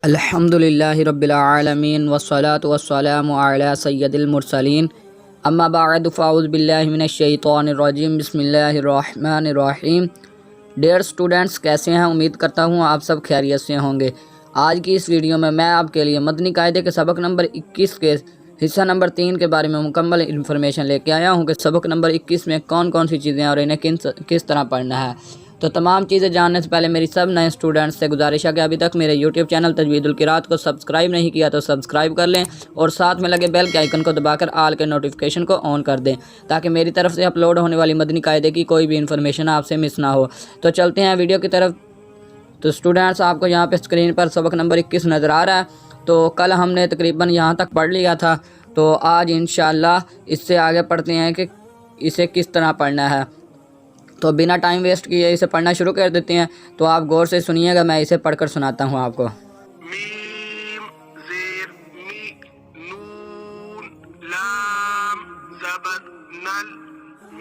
الحمدللہ رب العالمین والصلاة والسلام علی سید المرسلین اما بعد فاعوذ باللہ من الشیطان الرجیم بسم اللہ الرحمن الرحیم۔ ڈیئر اسٹوڈنٹس، کیسے ہیں؟ امید کرتا ہوں آپ سب خیریت سے ہوں گے۔ آج کی اس ویڈیو میں آپ کے لیے مدنی قاعدے کے سبق نمبر 21 کے حصہ نمبر 3 کے بارے میں مکمل انفارمیشن لے کے آیا ہوں کہ سبق نمبر 21 میں کون کون سی چیزیں اور انہیں کس طرح پڑھنا ہے۔ تو تمام چیزیں جاننے سے پہلے میری سب نئے اسٹوڈنٹس سے گزارش ہے کہ ابھی تک میرے یوٹیوب چینل تجوید القراءت کو سبسکرائب نہیں کیا تو سبسکرائب کر لیں اور ساتھ میں لگے بیل کے آئیکن کو دبا کر آل کے نوٹیفیکیشن کو آن کر دیں تاکہ میری طرف سے اپلوڈ ہونے والی مدنی قاعدے کی کوئی بھی انفارمیشن آپ سے مس نہ ہو۔ تو چلتے ہیں ویڈیو کی طرف۔ تو اسٹوڈنٹس، آپ کو یہاں پہ اسکرین پر سبق نمبر 21 نظر آ رہا ہے۔ تو کل ہم نے تقریباً یہاں تک پڑھ لیا تھا، تو آج انشاءاللہ اس سے آگے پڑھتے ہیں کہ اسے کس طرح پڑھنا ہے۔ تو بنا ٹائم ویسٹ کیے اسے پڑھنا شروع کر دیتے ہیں۔ تو آپ غور سے سنیے گا، میں اسے پڑھ کر سناتا ہوں آپ کو۔ میم زیر می، نون لام زبر نل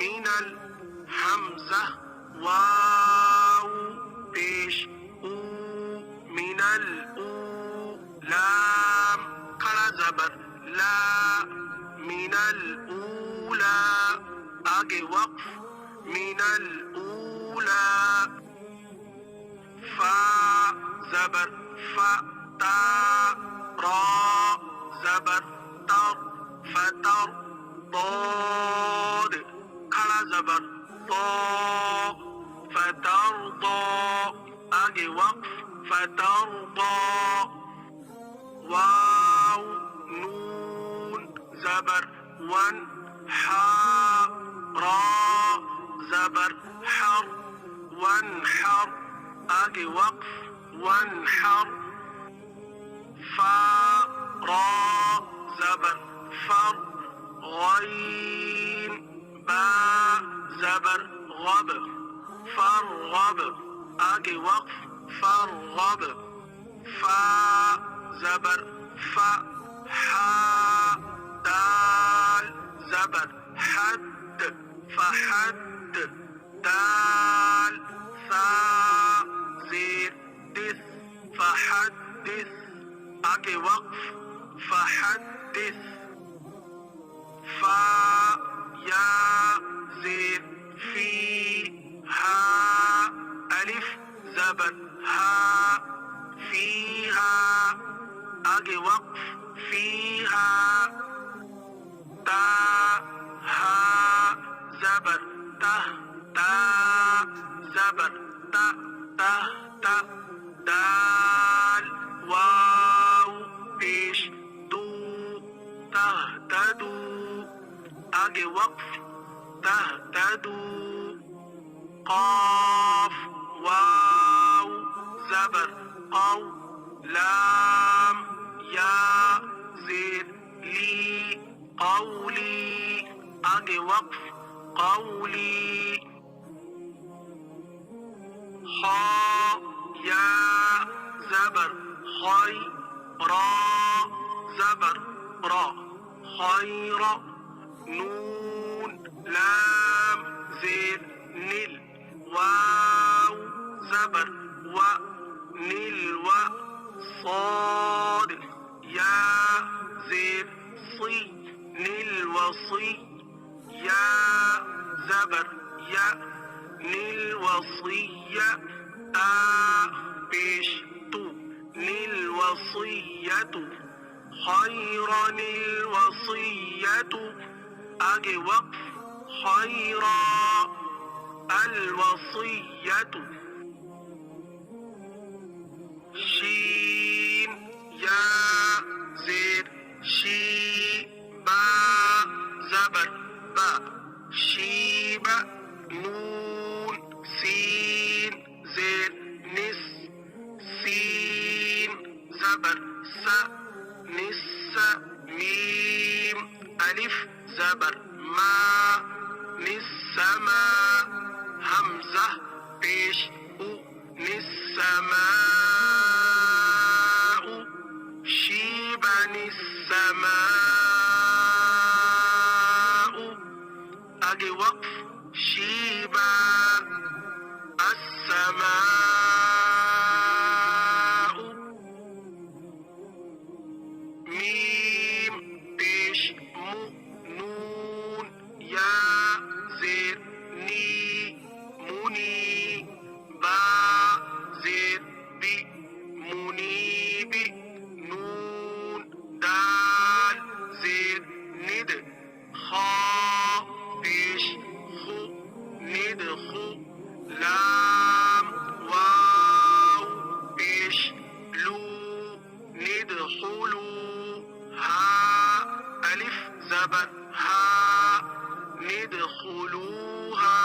مینل، حمزہ واو پیش او مینل او، لام کھڑا زبر لا مینل اولا، آگے وقف من الأولى، فا زبر فا تا، را زبر تر فتر، ضاد کھڑا زبر طا فتر ضا، آگے وقف فتر ضا، واو نون زبر ون، حا را زبر حر وانحر، آگے وقف وانحر، فا را زبر فر، غین با زبر غب فرغب، آگے وقف فرغب، فا زبر فا، حا دال زبر حد فحد، دال ثا زیر دس فحدث، آگے وقف فحدث، فا یا زیر فی، ہا الف زبر ہا فیہا، آگے وقف فیہا، تا ہا زبر تہ تا زبر تا تہ تا، دال واو پیش دو تہتدو، آگے وقف تہتدو، قاف واو زبر قو، لام یا زیر لی قولی، آگے وقف قولی، خا یا زبر خی، را زبر را خیر، نون لام زیر نل، واو زبر و نل و، صاد یا زیر صی نل و صی، یا زبر یا نیل وصیہ، تا پیش تو نیل وصیۃ، خیرا نیل وصیۃ، آگے وقف خیرا الوصیۃ، شین یا زیر شی، با زبر با شیب، نون سین زیر نس، سین زبر س نس، میم الف زبر ما نسما، حمزہ پیش او نسما، شیب نسما، آگے وقف شیبا، السماء، میم پیش مو نون یا زیر نی مونی با زیر بی مونی بی نون دال زیر ند خا پیش خو ند خو لام واو پیش لو ند خلو ها الف زبر ها ندخلوها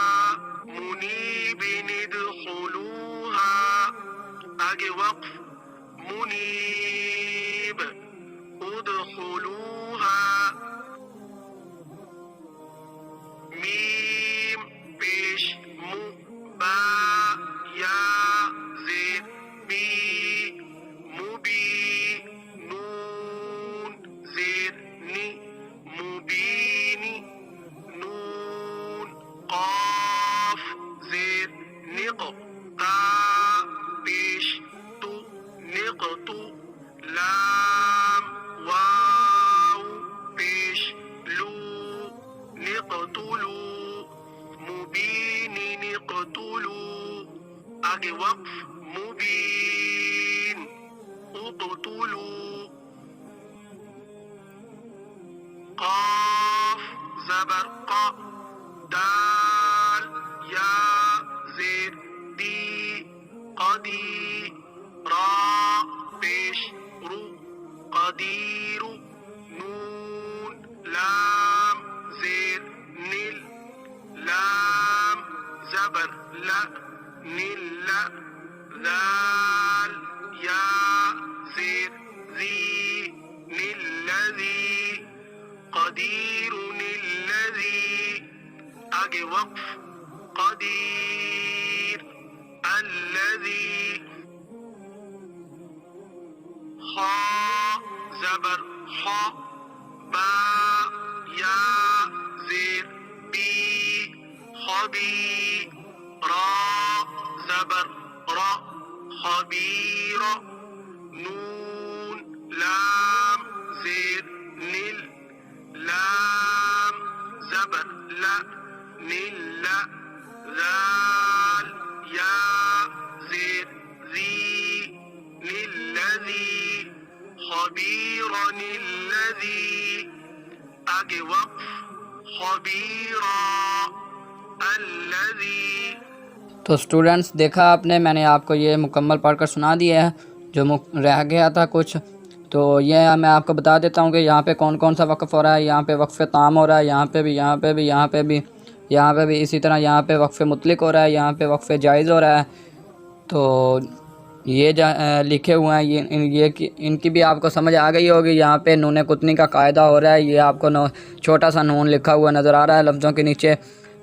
منیب ندخلوها آگے وقف منیب ادخلوها میم پیش مو با یا زیر بی مبی نون زیر نی مبینی نون قاف زیر نق تا پیش تو نق تو لام واو پیش لو نقتلو مبین نقتلو آگے وقف مبین اقتلو قاف زبر قا دال یا زیر دی قدی را پیش رو قدیر نون لام زیر نل لام زبر لا نل ذال یا زیر ذی نلذی قدیر الذی آگے وقف قدیر الذی خا زبر خا با یا زیر بی خبی را زبر را خبیر نون لام زیر نل لام زبر لا نل ذال یا زیر ذی نلذی خبیرا الذی آگے وقف خبیرا الذی. تو اسٹوڈنٹس دیکھا آپ نے، میں نے آپ کو یہ مکمل پڑھ کر سنا دیا ہے، جو رہ گیا تھا کچھ تو یہ میں آپ کو بتا دیتا ہوں کہ یہاں پہ کون کون سا وقف ہو رہا ہے. یہاں پہ وقف تام ہو رہا ہے، یہاں پہ بھی، یہاں پہ بھی، یہاں پہ بھی، یہاں پہ بھی، اسی طرح یہاں پہ وقف مطلق ہو رہا ہے، یہاں پہ وقف جائز ہو رہا ہے. تو یہ لکھے ہوئے ہیں، یہ ان کی بھی آپ کو سمجھ آ گئی ہوگی. یہاں پہ نون قطنی کا قاعدہ ہو رہا ہے، یہ آپ کو چھوٹا سا نون لکھا ہوا نظر آ رہا ہے لفظوں کے نیچے.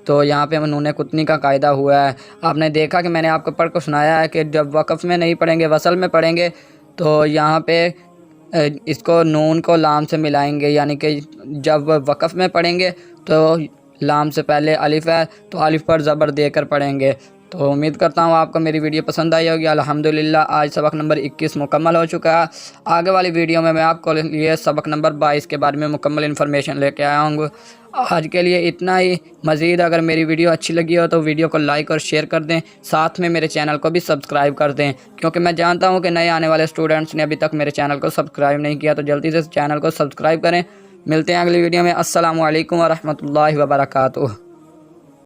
تو یہاں پہ نون قطنی کا قاعدہ ہوا ہے. آپ نے دیکھا کہ میں نے آپ کو پڑھ کر سنایا ہے کہ جب وقف میں نہیں پڑھیں گے، وصل میں پڑھیں گے تو یہاں پہ اس کو نون کو لام سے ملائیں گے، یعنی کہ جب وقف میں پڑھیں گے تو لام سے پہلے الف ہے تو الف پر زبر دے کر پڑھیں گے. تو امید کرتا ہوں آپ کو میری ویڈیو پسند آئی ہوگی. الحمدللہ آج سبق نمبر 21 مکمل ہو چکا ہے. آگے والی ویڈیو میں آپ کو یہ سبق نمبر 22 کے بارے میں مکمل انفارمیشن لے کے آیا ہوں. آج کے لیے اتنا ہی. مزید اگر میری ویڈیو اچھی لگی ہو تو ویڈیو کو لائک اور شیئر کر دیں، ساتھ میں میرے چینل کو بھی سبسکرائب کر دیں، کیونکہ میں جانتا ہوں کہ نئے آنے والے اسٹوڈنٹس نے ابھی تک میرے چینل کو سبسکرائب نہیں کیا، تو جلدی سے چینل کو سبسکرائب کریں. ملتے ہیں اگلی ویڈیو میں. السلام علیکم ورحمۃ اللہ وبرکاتہ.